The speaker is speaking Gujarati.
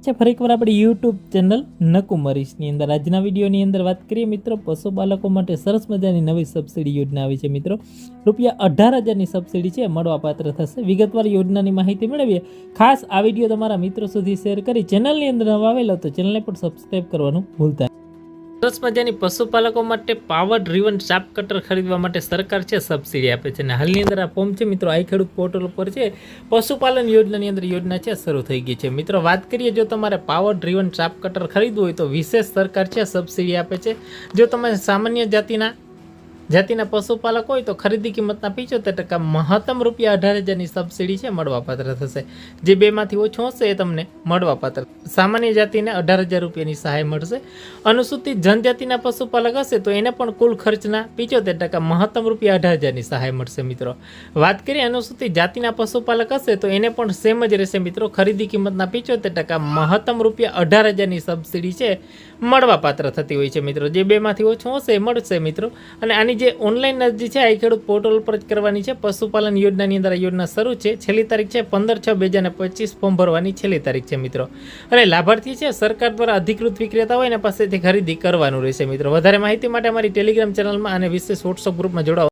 ફરી એકવાર આપણી યુટ્યુબ ચેનલ નકુમરીશની અંદર આજના વિડીયોની અંદર વાત કરીએ મિત્રો, પશુપાલકો માટે સરસ મજાની નવી સબસિડી યોજના આવી છે મિત્રો. ₹18,000ની સબસિડી છે મળવાપાત્ર થશે. વિગતવાર યોજનાની માહિતી મેળવીએ. ખાસ આ વિડીયો તમારા મિત્રો સુધી શેર કરી ચેનલની અંદર નવા આવેલો તો ચેનલને પણ સબસ્ક્રાઈબ કરવાનું ભૂલતા. સરસ મજાની પશુપાલકો માટે પાવર ડ્રીવન શાર્પ કટર ખરીદવા માટે સરકાર છે સબસિડી આપે છે અને હાલની અંદર આ ફોર્મ છે મિત્રો આઈ ખેડૂત પોર્ટલ ઉપર છે. પશુપાલન યોજનાની અંદર યોજના છે શરૂ થઈ ગઈ છે મિત્રો. વાત કરીએ, જો તમારે પાવર ડ્રીવન શાર્પ કટર ખરીદવું હોય તો વિશેષ સરકાર છે સબસિડી આપે છે. જો તમે સામાન્ય જાતિના પશુપાલક હોય તો ખરીદી કિંમતના 75% મહત્તમ ₹18,000ની સબસિડી છે મળવાપાત્ર થશે. જે બેમાંથી ઓછું હશે એ તમને મળવાપાત્ર. સામાન્ય જાતિને ₹18,000ની સહાય મળશે. અનુસૂચિત જનજાતિના પશુપાલક હશે તો એને પણ કુલ ખર્ચના 75% મહત્તમ ₹18,000ની સહાય મળશે મિત્રો. વાત કરીએ અનુસૂચિત જાતિના પશુપાલક હશે તો એને પણ સેમ જ રહેશે મિત્રો. ખરીદી કિંમતના 75% મહત્તમ ₹18,000ની સબસિડી છે મળવાપાત્ર થતી હોય છે મિત્રો. જે બેમાંથી ઓછું હશે એ મળશે મિત્રો. અને આની જે ઓનલાઈન અરજી છે આ ખેડૂત પોર્ટલ પર જ કરવાની છે. પશુપાલન યોજનાની અંદર આ યોજના શરૂ છે. છેલ્લી તારીખ છે 15/6/2025 ફોર્મ ભરવાની છેલ્લી તારીખ છે મિત્રો. અને લાભાર્થી છે સરકાર દ્વારા અધિકૃત વિક્રેતા હોય ને પાસેથી ખરીદી કરવાનું રહેશે મિત્રો. વધારે માહિતી માટે અમારી ટેલિગ્રામ ચેનલમાં અને વિશેષ વોટ્સઅપ ગ્રુપમાં જોડાઓ.